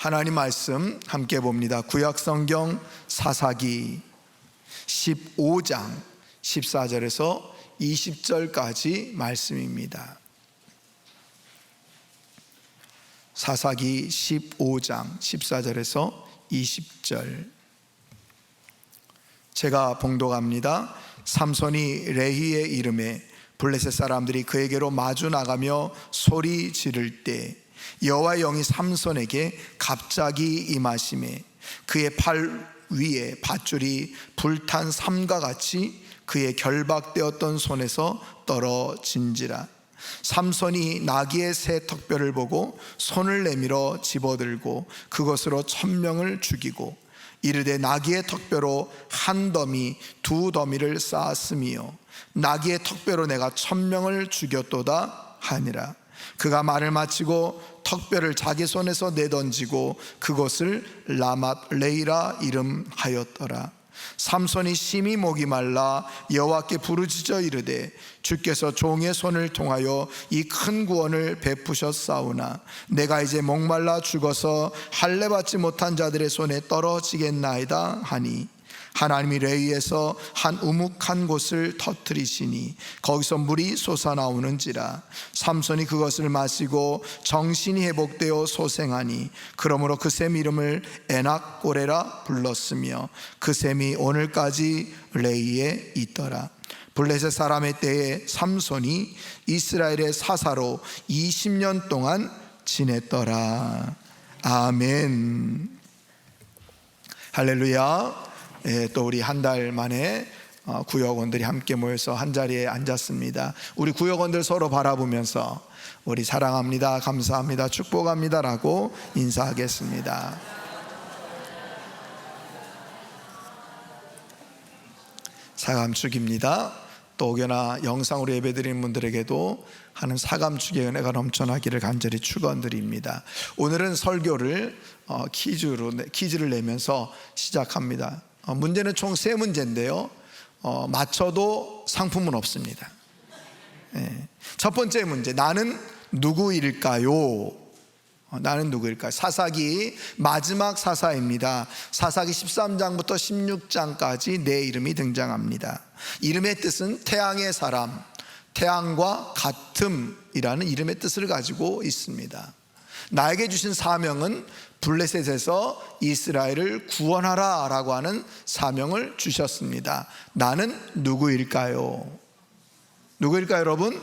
하나님 말씀 함께 봅니다. 구약성경 사사기 15장 14절에서 20절까지 말씀입니다. 사사기 15장 14절에서 20절 제가 봉독합니다. 삼손이 레히의 이름에 블레셋 사람들이 그에게로 마주 나가며 소리 지를 때 여호와의 영이 삼손에게 갑자기 임하시매 그의 팔 위에 밧줄이 불탄 삼과 같이 그의 결박되었던 손에서 떨어진지라. 삼손이 나귀의 새 턱뼈를 보고 손을 내밀어 집어들고 그것으로 1000명을 죽이고 이르되 나귀의 턱뼈로 한 더미 두 더미를 쌓았으며 나귀의 턱뼈로 내가 1000명을 죽였도다 하니라. 그가 말을 마치고 턱뼈를 자기 손에서 내던지고 그것을 라맛 레이라 이름하였더라. 삼손이 심히 목이 말라 여호와께 부르짖어 이르되 주께서 종의 손을 통하여 이 큰 구원을 베푸셨사오나 내가 이제 목말라 죽어서 할례 받지 못한 자들의 손에 떨어지겠나이다 하니 하나님이 레위에서 한 우묵한 곳을 터뜨리시니 거기서 물이 솟아나오는지라. 삼손이 그것을 마시고 정신이 회복되어 소생하니 그러므로 그 샘 이름을 에낙고레라 불렀으며 그 샘이 오늘까지 레위에 있더라. 블레셋 사람의 때에 삼손이 이스라엘의 사사로 20년 동안 지냈더라. 아멘. 할렐루야. 또 우리 한 달 만에 구역원들이 함께 모여서 한 자리에 앉았습니다. 우리 구역원들 서로 바라보면서 우리 사랑합니다, 감사합니다, 축복합니다 라고 인사하겠습니다. 사감축입니다. 또 혹여나 영상으로 예배드리는 분들에게도 하는 사감축의 은혜가 넘쳐나기를 간절히 축원드립니다. 오늘은 설교를 퀴즈를 내면서 시작합니다. 문제는 총 3문제인데요 맞춰도 상품은 없습니다. 첫 번째 문제, 나는 누구일까요? 나는 누구일까요? 사사기 마지막 사사입니다. 사사기 13장부터 16장까지 내 이름이 등장합니다. 이름의 뜻은 태양의 사람, 태양과 같음이라는 이름의 뜻을 가지고 있습니다. 나에게 주신 사명은 블레셋에서 이스라엘을 구원하라 라고 하는 사명을 주셨습니다. 나는 누구일까요? 누구일까요 여러분?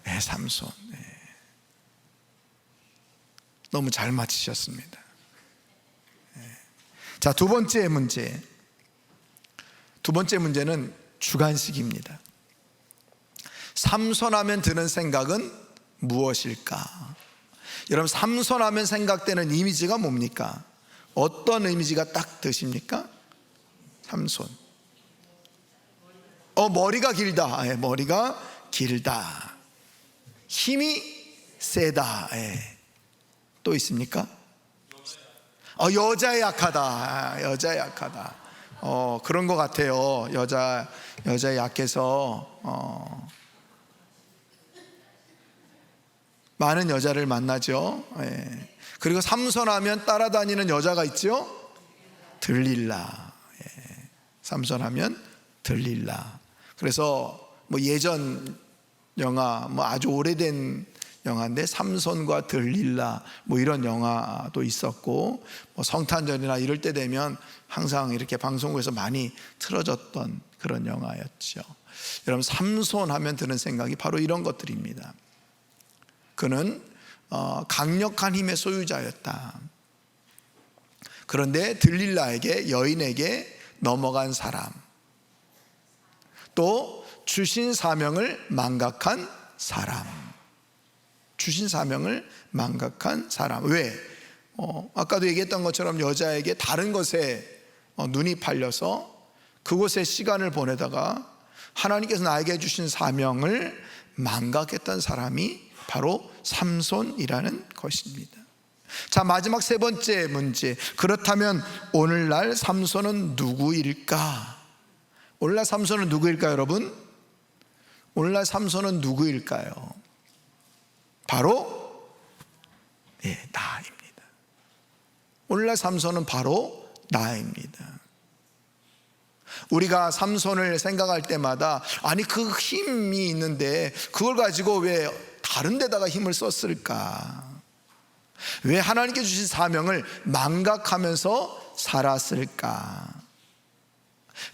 네, 삼손. 네. 너무 잘 맞히셨습니다. 네. 자, 두 번째 문제. 두 번째 문제는 주관식입니다. 삼손하면 드는 생각은 무엇일까? 여러분, 삼손하면 생각되는 이미지가 뭡니까? 어떤 이미지가 딱 드십니까? 삼손. 머리가 길다. 머리가 길다. 힘이 세다. 또 있습니까? 여자에 약하다. 여자에 약하다. 그런 것 같아요. 여자에 약해서 많은 여자를 만나죠. 그리고 삼손하면 따라다니는 여자가 있죠. 들릴라. 삼손하면 들릴라. 그래서 예전 영화, 아주 오래된 영화인데 삼손과 들릴라 이런 영화도 있었고 성탄절이나 이럴 때 되면 항상 이렇게 방송국에서 많이 틀어졌던 그런 영화였죠. 여러분, 삼손하면 드는 생각이 바로 이런 것들입니다. 그는 강력한 힘의 소유자였다. 그런데 들릴라에게, 여인에게 넘어간 사람, 또 주신 사명을 망각한 사람. 주신 사명을 망각한 사람. 왜? 아까도 얘기했던 것처럼 여자에게 다른 것에 눈이 팔려서 그곳에 시간을 보내다가 하나님께서 나에게 주신 사명을 망각했던 사람이 바로 삼손이라는 것입니다. 자, 마지막 세 번째 문제. 그렇다면 오늘날 삼손은 누구일까? 오늘날 삼손은 누구일까요, 여러분? 오늘날 삼손은 누구일까요? 바로 나입니다. 오늘날 삼손은 바로 나입니다. 우리가 삼손을 생각할 때마다 아니 그 힘이 있는데 그걸 가지고 왜 다른 데다가 힘을 썼을까? 왜 하나님께 주신 사명을 망각하면서 살았을까?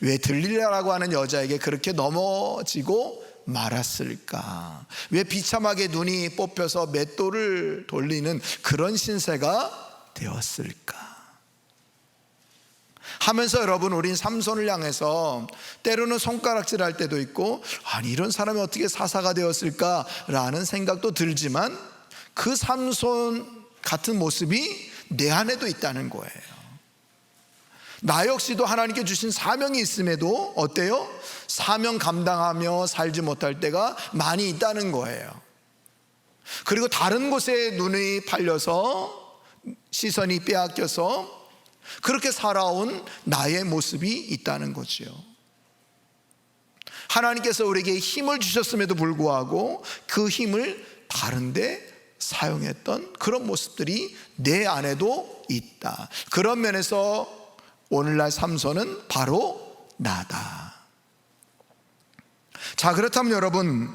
왜 들릴라라고 하는 여자에게 그렇게 넘어지고 말았을까? 왜 비참하게 눈이 뽑혀서 맷돌을 돌리는 그런 신세가 되었을까? 하면서 여러분, 우린 삼손을 향해서 때로는 손가락질할 때도 있고 아니 이런 사람이 어떻게 사사가 되었을까라는 생각도 들지만 그 삼손 같은 모습이 내 안에도 있다는 거예요. 나 역시도 하나님께 주신 사명이 있음에도 어때요? 사명 감당하며 살지 못할 때가 많이 있다는 거예요. 그리고 다른 곳에 눈이 팔려서 시선이 빼앗겨서 그렇게 살아온 나의 모습이 있다는 거지요. 하나님께서 우리에게 힘을 주셨음에도 불구하고 그 힘을 다른데 사용했던 그런 모습들이 내 안에도 있다. 그런 면에서 오늘날 삼손은 바로 나다. 자, 그렇다면 여러분,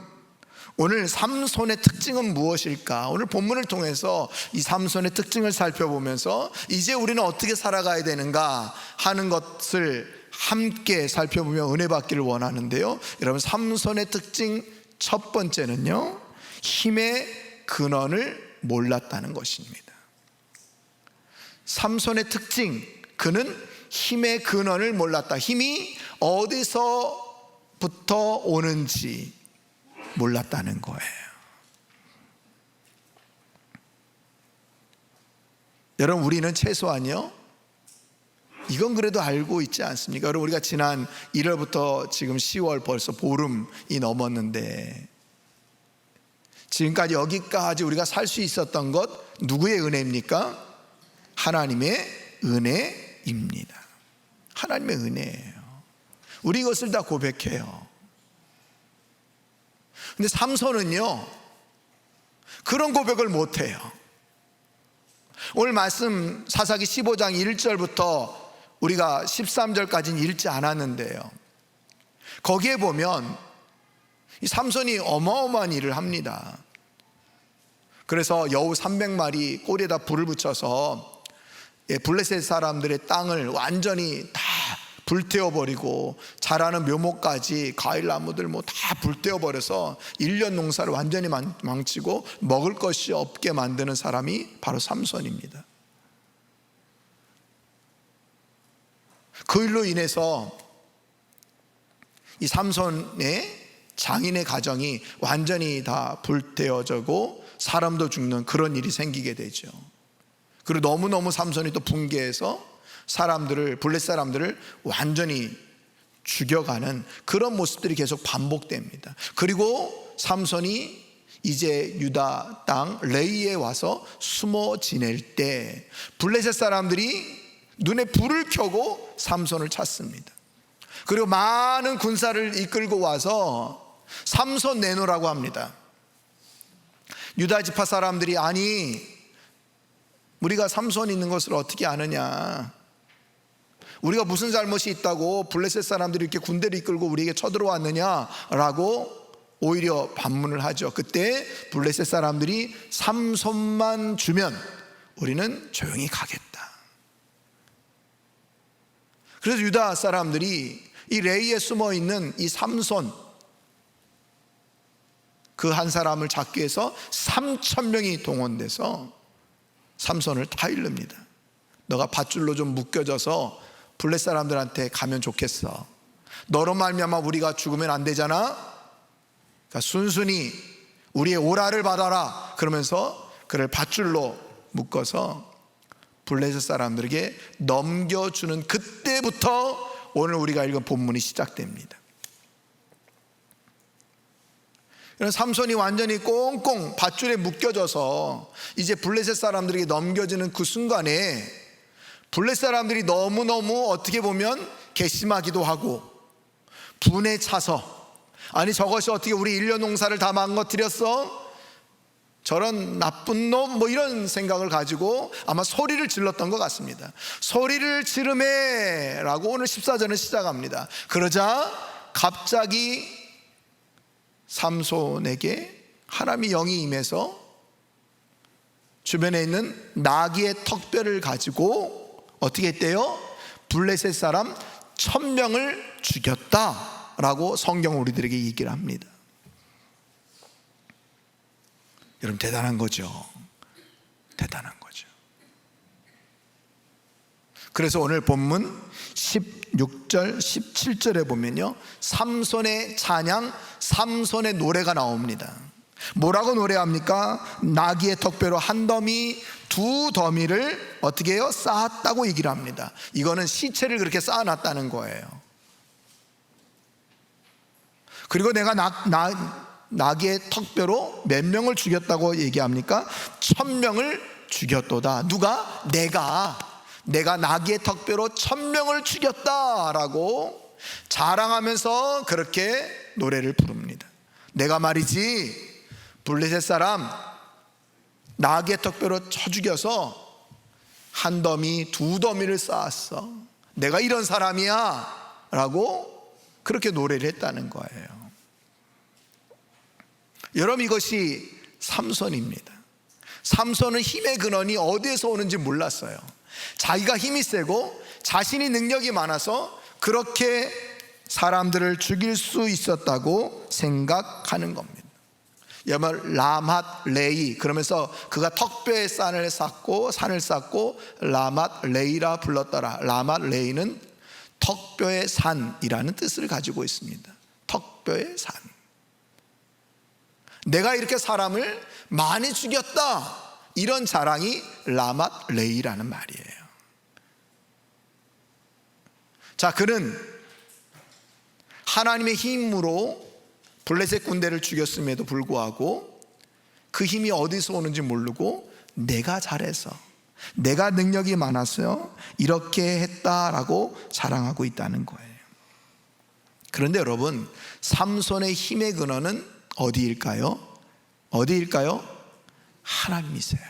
오늘 삼손의 특징은 무엇일까? 오늘 본문을 통해서 이 삼손의 특징을 살펴보면서 이제 우리는 어떻게 살아가야 되는가 하는 것을 함께 살펴보며 은혜 받기를 원하는데요. 여러분, 삼손의 특징 첫 번째는요, 힘의 근원을 몰랐다는 것입니다. 삼손의 특징, 그는 힘의 근원을 몰랐다. 힘이 어디서부터 오는지 몰랐다는 거예요. 여러분, 우리는 최소한요, 이건 그래도 알고 있지 않습니까? 여러분, 우리가 지난 1월부터 지금 10월 벌써 보름이 넘었는데 지금까지 여기까지 우리가 살 수 있었던 것 누구의 은혜입니까? 하나님의 은혜입니다. 하나님의 은혜예요. 우리 이것을 다 고백해요. 근데 삼손은요, 그런 고백을 못해요. 오늘 말씀 사사기 15장 1절부터 우리가 13절까지는 읽지 않았는데요, 거기에 보면 이 삼손이 어마어마한 일을 합니다. 그래서 여우 300마리 꼬리에다 불을 붙여서 블레셋 사람들의 땅을 완전히 다 불태워버리고 자라는 묘목까지 과일나무들 뭐 다 불태워버려서 1년 농사를 완전히 망치고 먹을 것이 없게 만드는 사람이 바로 삼손입니다. 그 일로 인해서 이 삼손의 장인의 가정이 완전히 다 불태워지고 사람도 죽는 그런 일이 생기게 되죠. 그리고 너무너무 삼손이 또 분개해서 블레셋 사람들을 완전히 죽여가는 그런 모습들이 계속 반복됩니다. 그리고 삼손이 이제 유다 땅 레이에 와서 숨어 지낼 때 블레셋 사람들이 눈에 불을 켜고 삼손을 찾습니다. 그리고 많은 군사를 이끌고 와서 삼손 내놓으라고 합니다. 유다 지파 사람들이 아니 우리가 삼손 있는 것을 어떻게 아느냐, 우리가 무슨 잘못이 있다고 블레셋 사람들이 이렇게 군대를 이끌고 우리에게 쳐들어왔느냐라고 오히려 반문을 하죠. 그때 블레셋 사람들이 삼손만 주면 우리는 조용히 가겠다. 그래서 유다 사람들이 이 레이에 숨어있는 이 삼손 그 한 사람을 잡기 위해서 3,000명이 동원돼서 삼손을 타일릅니다. 너가 밧줄로 좀 묶여져서 블레셋 사람들한테 가면 좋겠어. 너로 말미암아 우리가 죽으면 안 되잖아. 그러니까 순순히 우리의 오라를 받아라 그러면서 그를 밧줄로 묶어서 블레셋 사람들에게 넘겨주는 그때부터 오늘 우리가 읽은 본문이 시작됩니다. 삼손이 완전히 꽁꽁 밧줄에 묶여져서 이제 블레셋 사람들에게 넘겨지는 그 순간에 블레셋 사람들이 너무너무 어떻게 보면 괘씸하기도 하고 분에 차서 아니 저것이 어떻게 우리 1년 농사를 다 망가뜨렸어? 저런 나쁜 놈, 뭐 이런 생각을 가지고 아마 소리를 질렀던 것 같습니다. 소리를 지르매 라고 오늘 14절은 시작합니다. 그러자 갑자기 삼손에게 하나님의 영이 임해서 주변에 있는 나귀의 턱뼈를 가지고 어떻게 했대요? 블레셋 사람 1000명을 죽였다라고 성경은 우리들에게 얘기를 합니다. 여러분, 대단한 거죠. 대단한 거죠. 그래서 오늘 본문 16절 17절에 보면요, 삼손의 찬양, 삼손의 노래가 나옵니다. 뭐라고 노래합니까? 나귀의 턱뼈로 한 더미, 두 더미를 어떻게 해요? 쌓았다고 얘기를 합니다. 이거는 시체를 그렇게 쌓아놨다는 거예요. 그리고 내가 나귀의 턱뼈로 몇 명을 죽였다고 얘기합니까? 1000명을 죽였도다. 누가? 내가 나귀의 턱뼈로 1000명을 죽였다라고 자랑하면서 그렇게 노래를 부릅니다. 내가 말이지 블레셋 사람 나귀의 턱뼈로 쳐 죽여서 한 더미, 두 더미를 쌓았어. 내가 이런 사람이야 라고 그렇게 노래를 했다는 거예요. 여러분, 이것이 삼손입니다. 삼손은 힘의 근원이 어디에서 오는지 몰랐어요. 자기가 힘이 세고 자신이 능력이 많아서 그렇게 사람들을 죽일 수 있었다고 생각하는 겁니다. 여러분, 라맛 레이, 그러면서 그가 턱뼈에 산을 쌓고 라맛 레이라 불렀더라. 라맛 레이는 턱뼈의 산이라는 뜻을 가지고 있습니다. 턱뼈의 산. 내가 이렇게 사람을 많이 죽였다, 이런 자랑이 라맛 레이라는 말이에요. 자, 그는 하나님의 힘으로 블레셋 군대를 죽였음에도 불구하고 그 힘이 어디서 오는지 모르고 내가 잘해서, 내가 능력이 많아서 이렇게 했다라고 자랑하고 있다는 거예요. 그런데 여러분, 삼손의 힘의 근원은 어디일까요? 하나님이세요.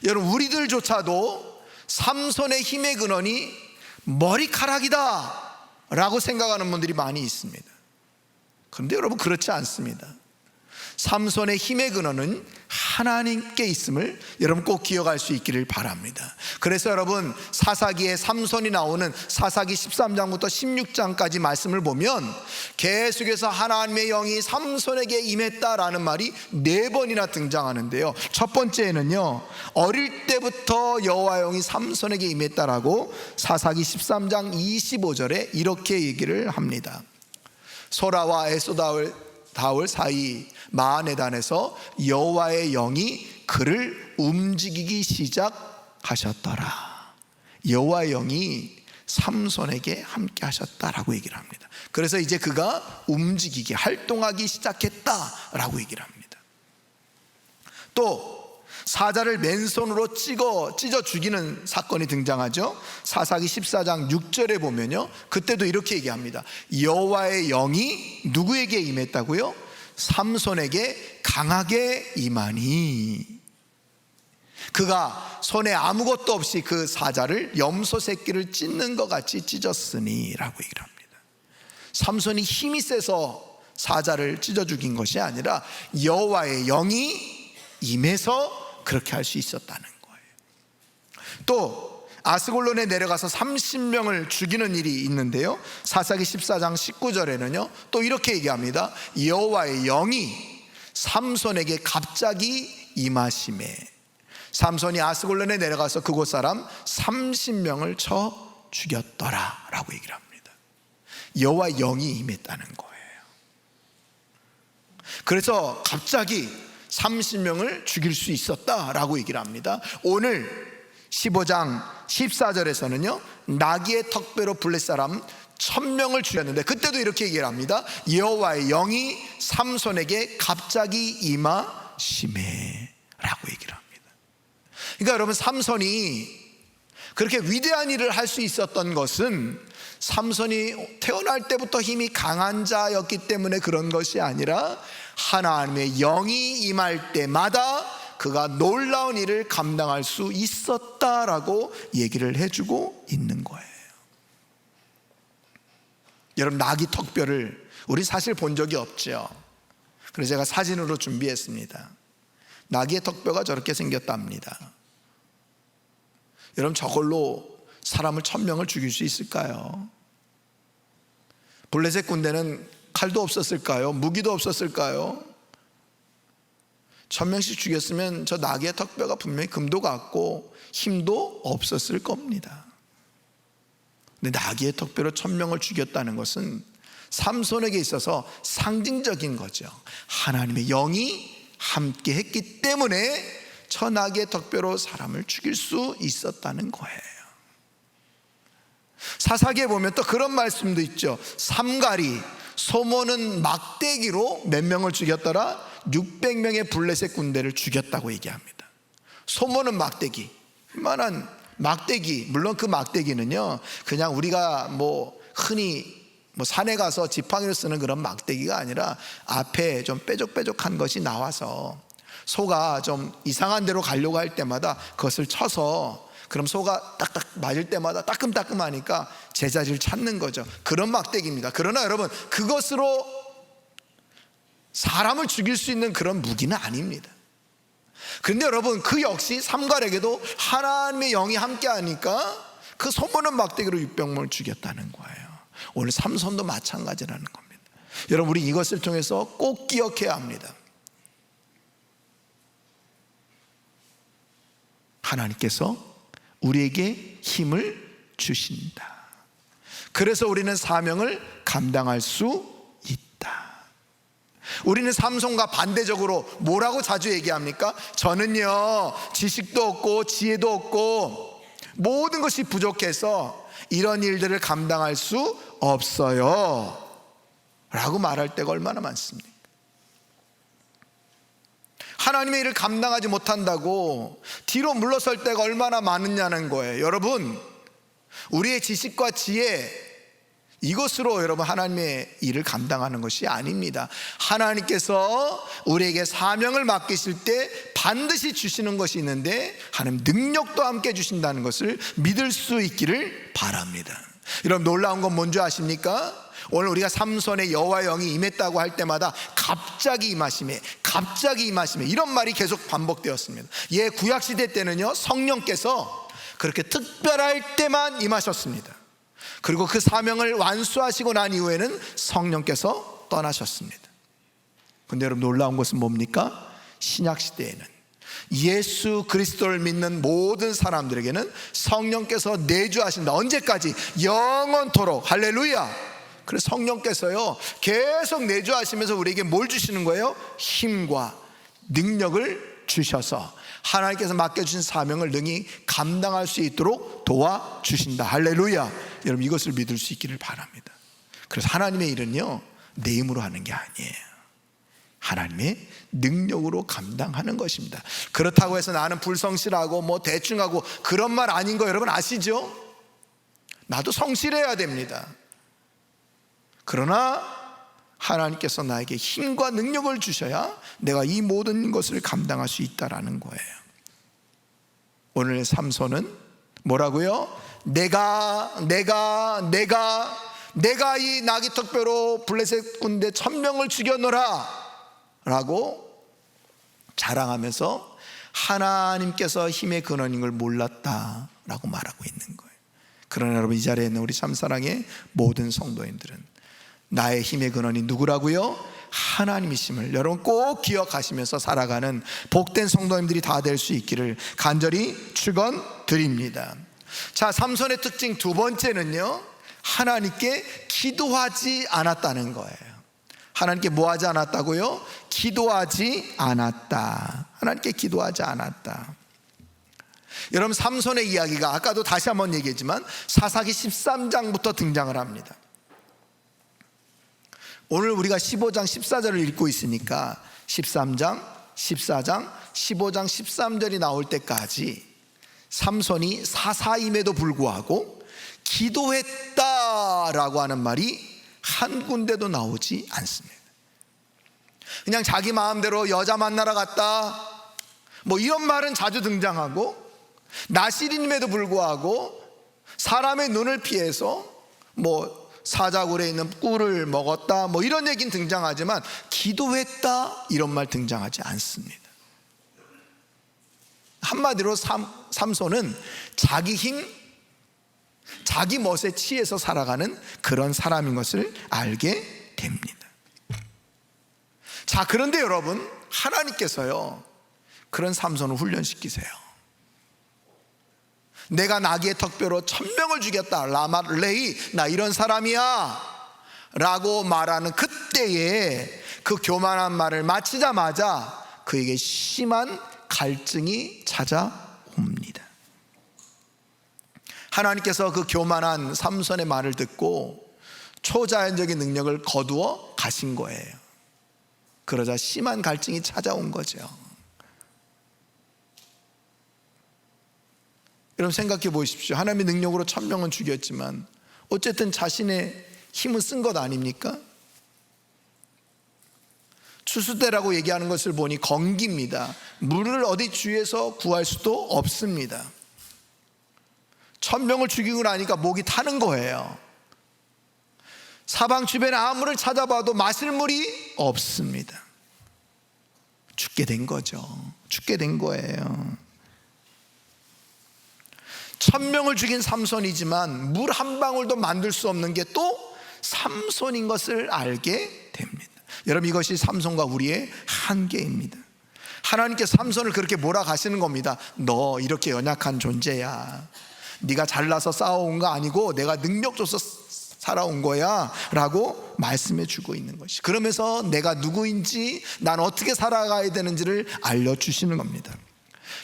여러분, 우리들조차도 삼손의 힘의 근원이 머리카락이다 라고 생각하는 분들이 많이 있습니다. 그런데 여러분, 그렇지 않습니다. 삼손의 힘의 근원은 하나님께 있음을 여러분 꼭 기억할 수 있기를 바랍니다. 그래서 여러분, 사사기에 삼손이 나오는 사사기 13장부터 16장까지 말씀을 보면 계속해서 하나님의 영이 삼손에게 임했다라는 말이 4번이나 등장하는데요, 첫 번째는요, 어릴 때부터 여호와의 영이 삼손에게 임했다라고 사사기 13장 25절에 이렇게 얘기를 합니다. 소라와 에소다울 사이 마하네단에서 여호와의 영이 그를 움직이기 시작하셨더라. 여호와의 영이 삼손에게 함께 하셨다라고 얘기를 합니다. 그래서 이제 그가 움직이기, 활동하기 시작했다라고 얘기를 합니다. 또 사자를 맨손으로 찢어 죽이는 사건이 등장하죠. 사사기 14장 6절에 보면요, 그때도 이렇게 얘기합니다. 여호와의 영이 누구에게 임했다고요? 삼손에게 강하게 임하니 그가 손에 아무것도 없이 그 사자를 염소 새끼를 찢는 것 같이 찢었으니 라고 얘기를 합니다. 삼손이 힘이 세서 사자를 찢어 죽인 것이 아니라 여호와의 영이 임해서 그렇게 할 수 있었다는 거예요. 또 아스골론에 내려가서 30명을 죽이는 일이 있는데요, 사사기 14장 19절에는요 또 이렇게 얘기합니다. 여호와의 영이 삼손에게 갑자기 임하심에 삼손이 아스골론에 내려가서 그곳 사람 30명을 쳐 죽였더라 라고 얘기를 합니다. 여호와의 영이 임했다는 거예요. 그래서 갑자기 30명을 죽일 수 있었다라고 얘기를 합니다. 오늘 15장 14절에서는요 나귀의 턱뼈로 블레셋 사람 1000명을 죽였는데 그때도 이렇게 얘기를 합니다. 여호와의 영이 삼손에게 갑자기 임하심에 라고 얘기를 합니다. 그러니까 여러분, 삼손이 그렇게 위대한 일을 할 수 있었던 것은 삼손이 태어날 때부터 힘이 강한 자였기 때문에 그런 것이 아니라 하나님의 영이 임할 때마다 그가 놀라운 일을 감당할 수 있었다라고 얘기를 해주고 있는 거예요. 여러분, 나귀 턱뼈를 우리 사실 본 적이 없죠. 그래서 제가 사진으로 준비했습니다. 나귀의 턱뼈가 저렇게 생겼답니다. 여러분, 저걸로 사람을 1000명을 죽일 수 있을까요? 블레셋 군대는 칼도 없었을까요? 무기도 없었을까요? 1000명씩 죽였으면 저 나귀의 턱뼈가 분명히 금도 같고 힘도 없었을 겁니다. 근데 나귀의 턱뼈로 1000명을 죽였다는 것은 삼손에게 있어서 상징적인 거죠. 하나님의 영이 함께 했기 때문에 저 나귀의 턱뼈로 사람을 죽일 수 있었다는 거예요. 사사기에 보면 또 그런 말씀도 있죠. 삼가리, 소모는 막대기로 몇 명을 죽였더라? 600명의 블레셋 군대를 죽였다고 얘기합니다. 소모는 막대기, 이만한 막대기. 물론 그 막대기는요, 그냥 우리가 흔히 산에 가서 지팡이로 쓰는 그런 막대기가 아니라 앞에 좀 뾰족뾰족한 것이 나와서 소가 좀 이상한 데로 가려고 할 때마다 그것을 쳐서, 그럼 소가 딱딱 맞을 때마다 따끔따끔하니까 제자리를 찾는 거죠. 그런 막대기입니다. 그러나 여러분, 그것으로 사람을 죽일 수 있는 그런 무기는 아닙니다. 그런데 여러분, 그 역시 삼갈에게도 하나님의 영이 함께 하니까 그 소모는 막대기로 600명을 죽였다는 거예요. 오늘 삼손도 마찬가지라는 겁니다. 여러분, 우리 이것을 통해서 꼭 기억해야 합니다. 하나님께서 우리에게 힘을 주신다. 그래서 우리는 사명을 감당할 수 있다. 우리는 삼손과 반대적으로 뭐라고 자주 얘기합니까? 저는요, 지식도 없고 지혜도 없고 모든 것이 부족해서 이런 일들을 감당할 수 없어요 라고 말할 때가 얼마나 많습니까? 하나님의 일을 감당하지 못한다고 뒤로 물러설 때가 얼마나 많으냐는 거예요. 여러분, 우리의 지식과 지혜, 이것으로 여러분 하나님의 일을 감당하는 것이 아닙니다. 하나님께서 우리에게 사명을 맡기실 때 반드시 주시는 것이 있는데, 하나님 능력도 함께 주신다는 것을 믿을 수 있기를 바랍니다. 여러분, 놀라운 건 뭔지 아십니까? 오늘 우리가 삼손의 여호와의 영이 임했다고 할 때마다 갑자기 임하심에 이런 말이 계속 반복되었습니다. 구약시대 때는요, 성령께서 그렇게 특별할 때만 임하셨습니다. 그리고 그 사명을 완수하시고 난 이후에는 성령께서 떠나셨습니다. 그런데 여러분, 놀라운 것은 뭡니까? 신약시대에는 예수 그리스도를 믿는 모든 사람들에게는 성령께서 내주하신다. 언제까지? 영원토록. 할렐루야. 그래서 성령께서요, 계속 내주하시면서 우리에게 뭘 주시는 거예요? 힘과 능력을 주셔서 하나님께서 맡겨주신 사명을 능히 감당할 수 있도록 도와주신다. 할렐루야. 여러분, 이것을 믿을 수 있기를 바랍니다. 그래서 하나님의 일은요, 내 힘으로 하는 게 아니에요. 하나님의 능력으로 감당하는 것입니다. 그렇다고 해서 나는 불성실하고 대충하고 그런 말 아닌 거 여러분 아시죠? 나도 성실해야 됩니다. 그러나 하나님께서 나에게 힘과 능력을 주셔야 내가 이 모든 것을 감당할 수 있다라는 거예요. 오늘 삼손은 뭐라고요? 내가 이 나귀 턱뼈로 블레셋 군대 1000명을 죽였노라 라고 자랑하면서 하나님께서 힘의 근원인 걸 몰랐다라고 말하고 있는 거예요. 그러나 여러분, 이 자리에 있는 우리 참사랑의 모든 성도님들은 나의 힘의 근원이 누구라고요? 하나님이심을 여러분 꼭 기억하시면서 살아가는 복된 성도님들이 다 될 수 있기를 간절히 축원드립니다. 자, 삼손의 특징 두 번째는요, 하나님께 기도하지 않았다는 거예요. 하나님께 뭐 하지 않았다고요? 기도하지 않았다. 하나님께 기도하지 않았다. 여러분, 삼손의 이야기가 아까도 다시 한번 얘기했지만 사사기 13장부터 등장을 합니다. 오늘 우리가 15장 14절을 읽고 있으니까 13장, 14장, 15장 13절이 나올 때까지 삼손이 사사임에도 불구하고 기도했다라고 하는 말이 한 군데도 나오지 않습니다. 그냥 자기 마음대로 여자 만나러 갔다, 뭐 이런 말은 자주 등장하고, 나시린임에도 불구하고 사람의 눈을 피해서 뭐 사자굴에 있는 꿀을 먹었다, 뭐 이런 얘기는 등장하지만 기도했다 이런 말 등장하지 않습니다. 한마디로 삼손은 자기 힘, 자기 멋에 취해서 살아가는 그런 사람인 것을 알게 됩니다. 자, 그런데 여러분, 하나님께서요 그런 삼손을 훈련시키세요. 내가 나귀의 턱뼈로 1000명을 죽였다, 라말레이, 나 이런 사람이야 라고 말하는 그때에 그 교만한 말을 마치자마자 그에게 심한 갈증이 찾아옵니다. 하나님께서 그 교만한 삼손의 말을 듣고 초자연적인 능력을 거두어 가신 거예요. 그러자 심한 갈증이 찾아온 거죠. 여러분 생각해 보십시오. 하나님의 능력으로 1000명은 죽였지만 어쨌든 자신의 힘을 쓴 것 아닙니까? 추수대라고 얘기하는 것을 보니 건기입니다. 물을 어디 주위에서 구할 수도 없습니다. 1000명을 죽이고 나니까 목이 타는 거예요. 사방 주변에 아무를 찾아봐도 마실 물이 없습니다. 죽게 된 거죠. 죽게 된 거예요. 1000명을 죽인 삼손이지만 물 한 방울도 만들 수 없는 게 또 삼손인 것을 알게 됩니다. 여러분, 이것이 삼손과 우리의 한계입니다. 하나님께서 삼손을 그렇게 몰아가시는 겁니다. 너 이렇게 연약한 존재야. 네가 잘나서 싸워온 거 아니고 내가 능력 줘서 살아온 거야 라고 말씀해 주고 있는 것이, 그러면서 내가 누구인지, 난 어떻게 살아가야 되는지를 알려주시는 겁니다.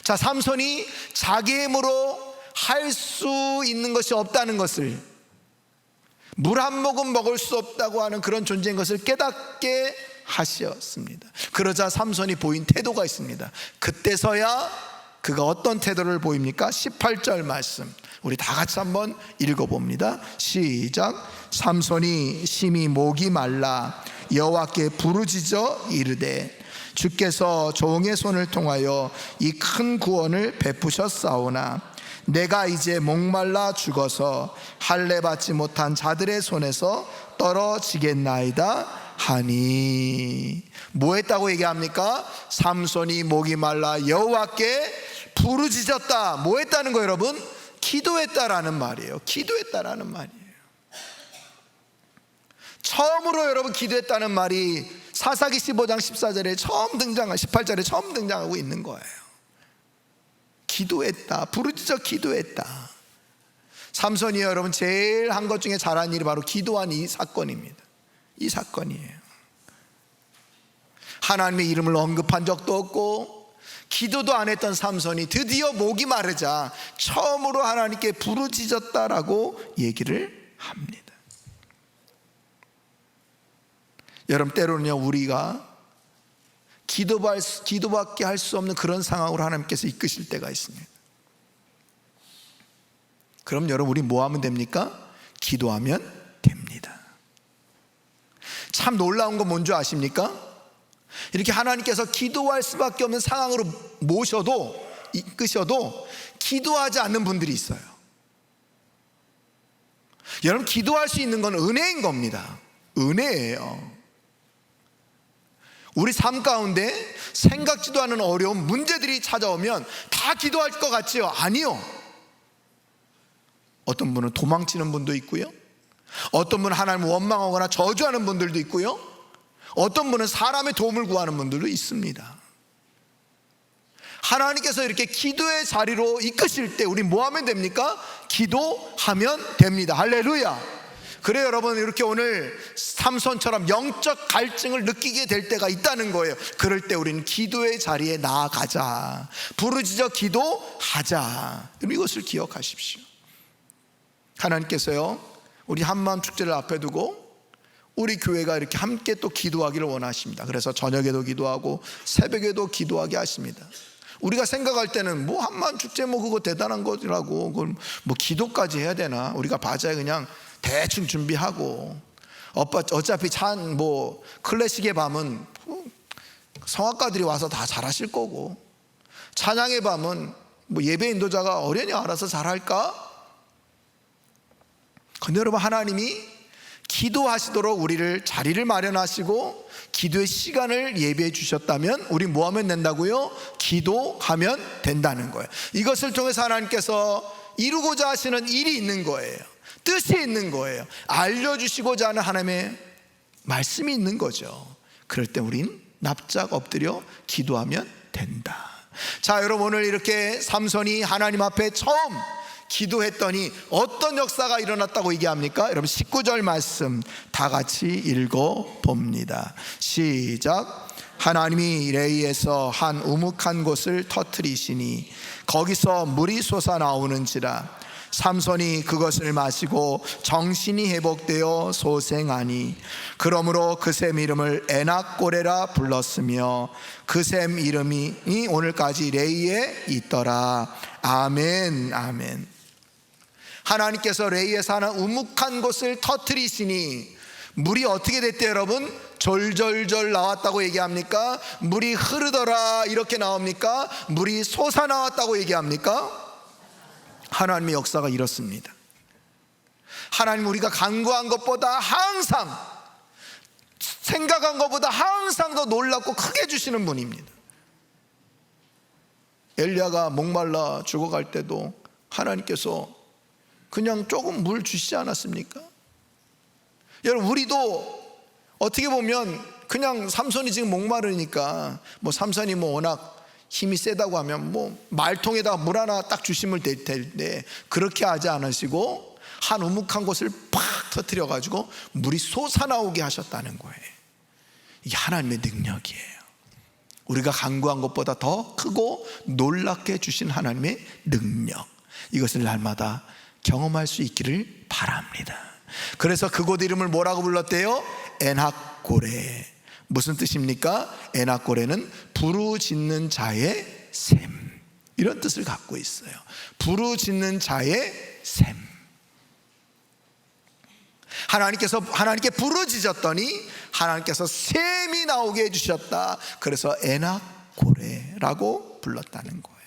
자, 삼손이 자기 힘으로 할 수 있는 것이 없다는 것을, 물 한 모금 먹을 수 없다고 하는 그런 존재인 것을 깨닫게 하셨습니다. 그러자 삼손이 보인 태도가 있습니다. 그때서야 그가 어떤 태도를 보입니까? 18절 말씀 우리 다 같이 한번 읽어봅니다. 시작. 삼손이 심히 목이 말라 여호와께 부르짖어 이르되 주께서 종의 손을 통하여 이 큰 구원을 베푸셨사오나 내가 이제 목말라 죽어서 할례 받지 못한 자들의 손에서 떨어지겠나이다 하니. 뭐 했다고 얘기합니까? 삼손이 목이 말라 여호와께 부르짖었다. 뭐 했다는 거예요, 여러분? 기도했다라는 말이에요. 기도했다라는 말이에요. 처음으로 여러분 기도했다는 말이 사사기 15장 14절에 처음 등장한 18절에 처음 등장하고 있는 거예요. 기도했다, 부르짖어 기도했다. 삼손이 여러분 제일 한 것 중에 잘한 일이 바로 기도한 이 사건입니다. 이 사건이에요. 하나님의 이름을 언급한 적도 없고 기도도 안 했던 삼손이 드디어 목이 마르자 처음으로 하나님께 부르짖었다라고 얘기를 합니다. 여러분, 때로는요 우리가 기도밖에 할 수 없는 그런 상황으로 하나님께서 이끄실 때가 있습니다. 그럼 여러분, 우리 뭐 하면 됩니까? 기도하면 됩니다. 참 놀라운 건 뭔지 아십니까? 이렇게 하나님께서 기도할 수밖에 없는 상황으로 모셔도, 이끄셔도 기도하지 않는 분들이 있어요. 여러분, 기도할 수 있는 건 은혜인 겁니다. 은혜예요. 우리 삶 가운데 생각지도 않은 어려운 문제들이 찾아오면 다 기도할 것 같지요? 아니요. 어떤 분은 도망치는 분도 있고요, 어떤 분은 하나님을 원망하거나 저주하는 분들도 있고요, 어떤 분은 사람의 도움을 구하는 분들도 있습니다. 하나님께서 이렇게 기도의 자리로 이끄실 때 우리 뭐 하면 됩니까? 기도하면 됩니다. 할렐루야. 그래 여러분, 이렇게 오늘 삼손처럼 영적 갈증을 느끼게 될 때가 있다는 거예요. 그럴 때 우리는 기도의 자리에 나아가자, 부르짖어 기도하자. 이것을 기억하십시오. 하나님께서요 우리 한마음 축제를 앞에 두고 우리 교회가 이렇게 함께 또 기도하기를 원하십니다. 그래서 저녁에도 기도하고 새벽에도 기도하게 하십니다. 우리가 생각할 때는 뭐 한마음 축제 뭐 그거 대단한 거라고 그걸 뭐 기도까지 해야 되나, 우리가 바자에 그냥 대충 준비하고 어차피 뭐 클래식의 밤은 성악가들이 와서 다 잘하실 거고, 찬양의 밤은 뭐 예배 인도자가 어련히 알아서 잘할까? 근데 여러분, 하나님이 기도하시도록 우리를 자리를 마련하시고 기도의 시간을 예비해 주셨다면 우리 뭐 하면 된다고요? 기도하면 된다는 거예요. 이것을 통해서 하나님께서 이루고자 하시는 일이 있는 거예요. 뜻이 있는 거예요. 알려주시고자 하는 하나님의 말씀이 있는 거죠. 그럴 때 우린 납작 엎드려 기도하면 된다. 자, 여러분, 오늘 이렇게 삼손이 하나님 앞에 처음 기도했더니 어떤 역사가 일어났다고 얘기합니까? 여러분, 19절 말씀 다 같이 읽어봅니다. 시작. 하나님이 레이에서 한 우묵한 곳을 터뜨리시니 거기서 물이 솟아나오는지라. 삼손이 그것을 마시고 정신이 회복되어 소생하니 그러므로 그 샘 이름을 에낙고레라 불렀으며 그 샘 이름이 오늘까지 레이에 있더라. 아멘, 아멘. 하나님께서 레이에 사는 우묵한 곳을 터뜨리시니 물이 어떻게 됐대요, 여러분? 졸졸졸 나왔다고 얘기합니까? 물이 흐르더라 이렇게 나옵니까? 물이 솟아나왔다고 얘기합니까? 하나님의 역사가 이렇습니다. 하나님, 우리가 간구한 것보다 항상, 생각한 것보다 항상 더 놀랍고 크게 주시는 분입니다. 엘리야가 목말라 죽어갈 때도 하나님께서 그냥 조금 물 주시지 않았습니까? 여러분, 우리도 어떻게 보면 그냥 삼손이 지금 목마르니까 뭐 삼손이 뭐 워낙 힘이 세다고 하면 뭐 말통에다가 물 하나 딱 주시면 될 텐데 그렇게 하지 않으시고 한 우묵한 곳을 팍 터뜨려 가지고 물이 솟아나오게 하셨다는 거예요. 이게 하나님의 능력이에요. 우리가 간구한 것보다 더 크고 놀랍게 주신 하나님의 능력, 이것을 날마다 경험할 수 있기를 바랍니다. 그래서 그곳 이름을 뭐라고 불렀대요? 에낙고레. 무슨 뜻입니까? 에낙고레는 부르짖는 자의 샘, 이런 뜻을 갖고 있어요. 부르짖는 자의 샘. 하나님께 부르짖었더니 하나님께서 샘이 나오게 해주셨다. 그래서 에낙고레라고 불렀다는 거예요.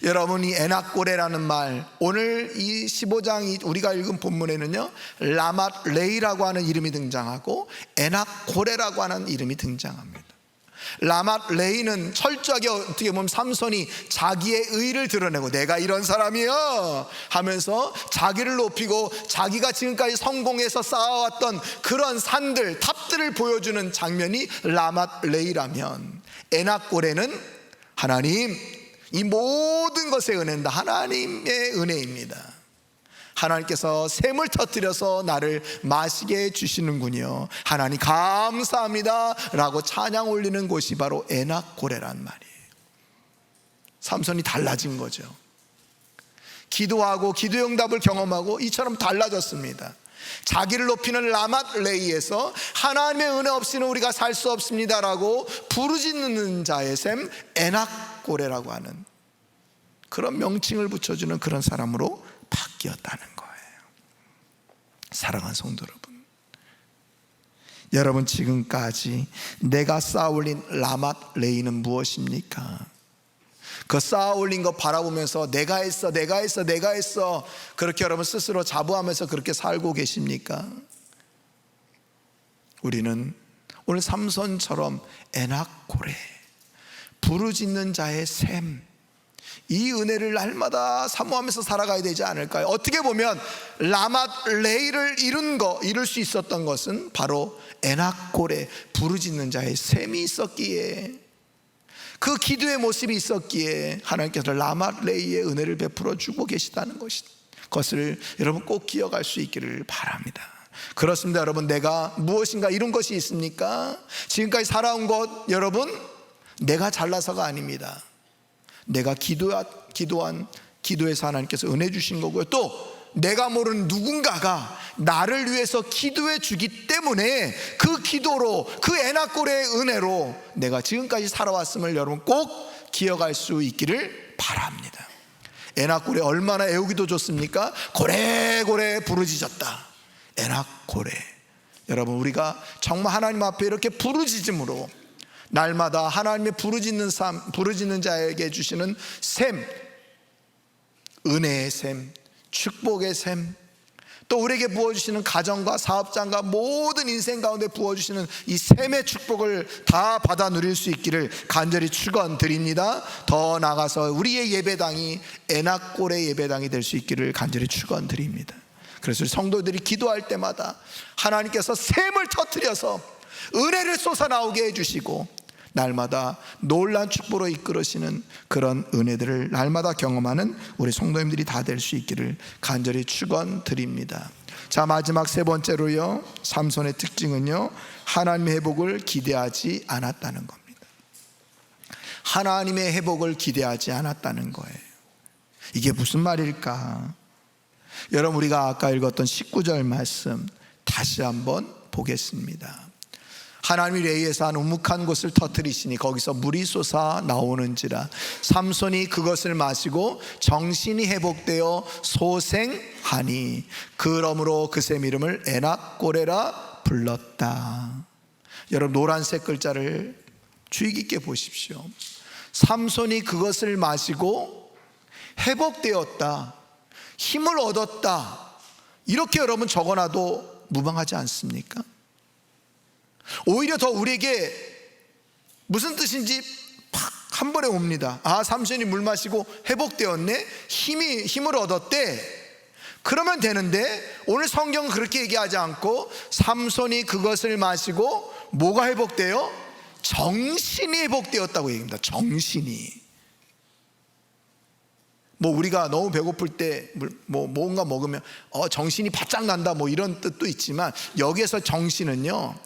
여러분, 이 에낙고레라는 말, 오늘 이 15장 우리가 읽은 본문에는요 라맛 레이라고 하는 이름이 등장하고 에낙고레라고 하는 이름이 등장합니다. 라맛 레이는 철저하게 어떻게 보면 삼손이 자기의 의를 드러내고 내가 이런 사람이야 하면서 자기를 높이고 자기가 지금까지 성공해서 쌓아왔던 그런 산들, 탑들을 보여주는 장면이 라맛 레이라면, 에낙고레는 하나님, 이 모든 것의 은혜는 다 하나님의 은혜입니다. 하나님께서 샘을 터뜨려서 나를 마시게 해주시는군요. 하나님 감사합니다 라고 찬양 올리는 곳이 바로 에낙고레란 말이에요. 삼손이 달라진 거죠. 기도하고 기도의 응답을 경험하고 이처럼 달라졌습니다. 자기를 높이는 라맛 레이에서 하나님의 은혜 없이는 우리가 살 수 없습니다 라고 부르짖는 자의 샘 에낙고레라고 하는 그런 명칭을 붙여주는 그런 사람으로 바뀌었다는 거예요. 사랑하는 성도 여러분, 지금까지 내가 쌓아올린 라맛 레이는 무엇입니까? 그 쌓아올린 거 바라보면서 내가 했어 그렇게 여러분 스스로 자부하면서 그렇게 살고 계십니까? 우리는 오늘 삼손처럼 에낙고레, 부르짖는 자의 샘, 이 은혜를 날마다 사모하면서 살아가야 되지 않을까요? 어떻게 보면 라맛 레이를 이룰 수 있었던 것은 바로 에낙고레, 부르짖는 자의 샘이 있었기에, 그 기도의 모습이 있었기에 하나님께서 라맛 레이의 은혜를 베풀어 주고 계시다는 것을 여러분 꼭 기억할 수 있기를 바랍니다. 그렇습니다. 여러분, 내가 무엇인가 이룬 것이 있습니까? 지금까지 살아온 것, 여러분, 내가 잘나서가 아닙니다. 내가 기도한 기도에서 하나님께서 은혜 주신 거고요. 또 내가 모르는 누군가가 나를 위해서 기도해 주기 때문에 그 기도로, 그 에낙고레의 은혜로 내가 지금까지 살아왔음을 여러분 꼭 기억할 수 있기를 바랍니다. 에낙고레 얼마나 애우기도 좋습니까? 고래고래 부르짖었다. 에낙고레. 여러분, 우리가 정말 하나님 앞에 이렇게 부르짖음으로 날마다 하나님의 부르짖는 삶, 부르짖는 자에게 주시는 샘, 은혜의 샘, 축복의 샘, 또 우리에게 부어주시는 가정과 사업장과 모든 인생 가운데 부어주시는 이 샘의 축복을 다 받아 누릴 수 있기를 간절히 축원드립니다. 더 나아가서 우리의 예배당이 에낙골의 예배당이 될 수 있기를 간절히 축원드립니다. 그래서 우리 성도들이 기도할 때마다 하나님께서 샘을 터뜨려서 은혜를 쏟아나오게 해주시고 날마다 놀라운 축복으로 이끌으시는 그런 은혜들을 날마다 경험하는 우리 성도님들이 다 될 수 있기를 간절히 축원드립니다. 자, 마지막 세 번째로요, 삼손의 특징은요, 하나님의 회복을 기대하지 않았다는 겁니다. 하나님의 회복을 기대하지 않았다는 거예요. 이게 무슨 말일까? 여러분, 우리가 아까 읽었던 19절 말씀 다시 한번 보겠습니다. 하나님이 레이에서 한 우묵한 곳을 터뜨리시니 거기서 물이 솟아 나오는지라. 삼손이 그것을 마시고 정신이 회복되어 소생하니 그러므로 그 샘 이름을 에낙고레라 불렀다. 여러분, 노란색 글자를 주의 깊게 보십시오. 삼손이 그것을 마시고 회복되었다, 힘을 얻었다, 이렇게 여러분 적어놔도 무방하지 않습니까? 오히려 더 우리에게 무슨 뜻인지 팍 한 번에 옵니다. 아, 삼손이 물 마시고 회복되었네, 힘을 얻었대, 그러면 되는데 오늘 성경은 그렇게 얘기하지 않고 삼손이 그것을 마시고 뭐가 회복돼요? 정신이 회복되었다고 얘기합니다. 정신이. 뭐 우리가 너무 배고플 때 뭔가 먹으면 정신이 바짝 난다, 뭐 이런 뜻도 있지만 여기에서 정신은요,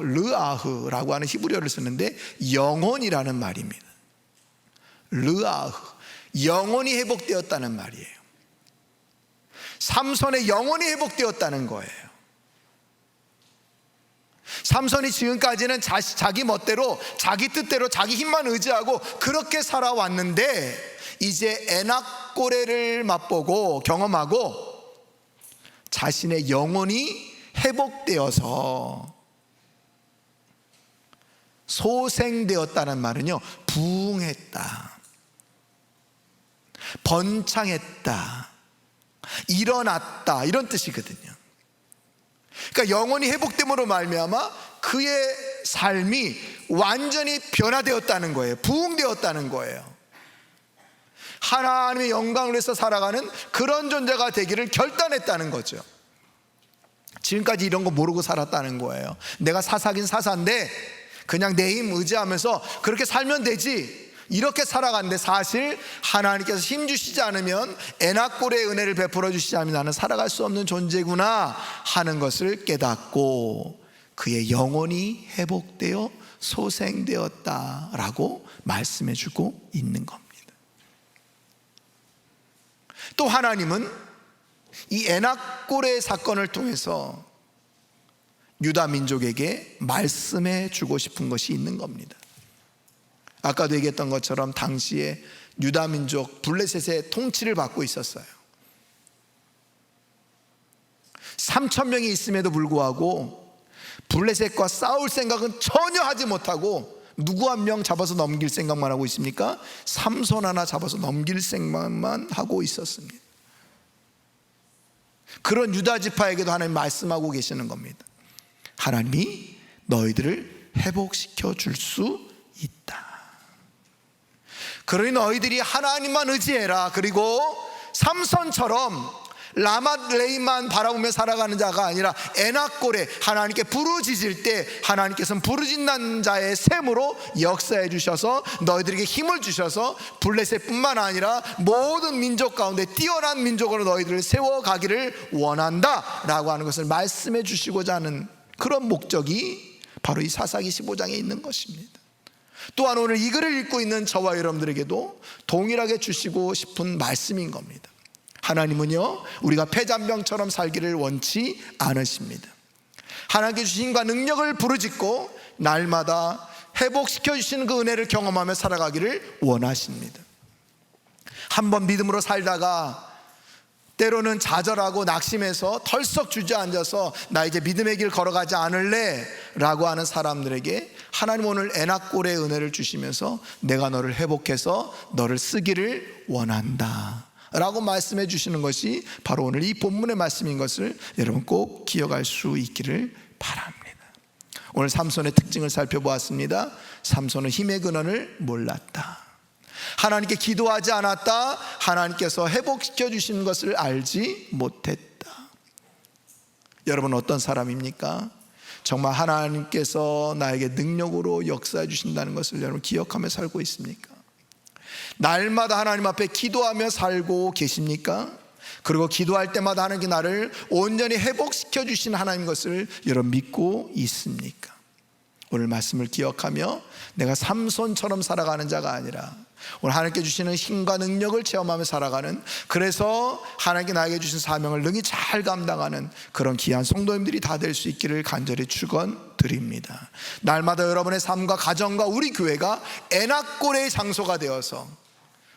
르아흐라고 하는 히브리어를 쓰는데 영혼이라는 말입니다. 르아흐, 영혼이 회복되었다는 말이에요. 삼손의 영혼이 회복되었다는 거예요. 삼손이 지금까지는 자기 멋대로, 자기 뜻대로, 자기 힘만 의지하고 그렇게 살아왔는데 이제 에낙고레를 맛보고 경험하고 자신의 영혼이 회복되어서, 소생되었다는 말은요, 부흥했다, 번창했다, 일어났다, 이런 뜻이거든요. 그러니까 영혼이 회복됨으로 말미암아 그의 삶이 완전히 변화되었다는 거예요. 부흥되었다는 거예요. 하나님의 영광을 위해서 살아가는 그런 존재가 되기를 결단했다는 거죠. 지금까지 이런 거 모르고 살았다는 거예요. 내가 사사긴 사사인데 그냥 내 힘 의지하면서 그렇게 살면 되지, 이렇게 살아갔는데 사실 하나님께서 힘 주시지 않으면, 에낙골의 은혜를 베풀어 주시지 않으면 나는 살아갈 수 없는 존재구나 하는 것을 깨닫고 그의 영혼이 회복되어 소생되었다라고 말씀해 주고 있는 겁니다. 또 하나님은 이 에낙골의 사건을 통해서 유다 민족에게 말씀해 주고 싶은 것이 있는 겁니다. 아까도 얘기했던 것처럼 당시에 유다 민족 블레셋의 통치를 받고 있었어요. 3,000명이 있음에도 불구하고 블레셋과 싸울 생각은 전혀 하지 못하고 누구 한 명 잡아서 넘길 생각만 하고 있습니까? 삼손 하나 잡아서 넘길 생각만 하고 있었습니다. 그런 유다 지파에게도 하나님 말씀하고 계시는 겁니다. 하나님이 너희들을 회복시켜 줄 수 있다. 그러니 너희들이 하나님만 의지해라. 그리고 삼손처럼 라맛레이만 바라보며 살아가는 자가 아니라 에낙골에 하나님께 부르짖을 때 하나님께서는 부르짖는 자의 셈으로 역사해 주셔서 너희들에게 힘을 주셔서 블레셋뿐만 아니라 모든 민족 가운데 뛰어난 민족으로 너희들을 세워가기를 원한다 라고 하는 것을 말씀해 주시고자 하는 그런 목적이 바로 이 사사기 15장에 있는 것입니다. 또한 오늘 이 글을 읽고 있는 저와 여러분들에게도 동일하게 주시고 싶은 말씀인 겁니다. 하나님은요, 우리가 패잔병처럼 살기를 원치 않으십니다. 하나님께 주신 힘과 능력을 부르짖고 날마다 회복시켜 주시는 그 은혜를 경험하며 살아가기를 원하십니다. 한번 믿음으로 살다가 때로는 좌절하고 낙심해서 덜썩 주저앉아서 나 이제 믿음의 길 걸어가지 않을래 라고 하는 사람들에게 하나님 오늘 에나꼴의 은혜를 주시면서 내가 너를 회복해서 너를 쓰기를 원한다 라고 말씀해 주시는 것이 바로 오늘 이 본문의 말씀인 것을 여러분 꼭 기억할 수 있기를 바랍니다. 오늘 삼손의 특징을 살펴보았습니다. 삼손은 힘의 근원을 몰랐다. 하나님께 기도하지 않았다. 하나님께서 회복시켜 주시는 것을 알지 못했다. 여러분 어떤 사람입니까? 정말 하나님께서 나에게 능력으로 역사해 주신다는 것을 여러분 기억하며 살고 있습니까? 날마다 하나님 앞에 기도하며 살고 계십니까? 그리고 기도할 때마다 하나님께 나를 온전히 회복시켜 주신 하나님 것을 여러분 믿고 있습니까? 오늘 말씀을 기억하며 내가 삼손처럼 살아가는 자가 아니라 오늘 하나님께 주시는 힘과 능력을 체험하며 살아가는, 그래서 하나님께 나에게 주신 사명을 능히 잘 감당하는 그런 귀한 성도님들이 다 될 수 있기를 간절히 축원드립니다. 날마다 여러분의 삶과 가정과 우리 교회가 에나꼴의 장소가 되어서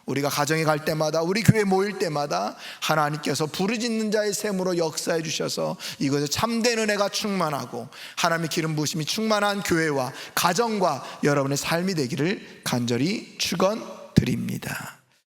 우리가 가정에 갈 때마다, 우리 교회 모일 때마다 하나님께서 부르짖는 자의 셈으로 역사해 주셔서 이것에 참된 은혜가 충만하고 하나님의 기름 부으심이 충만한 교회와 가정과 여러분의 삶이 되기를 간절히 축원드립니다.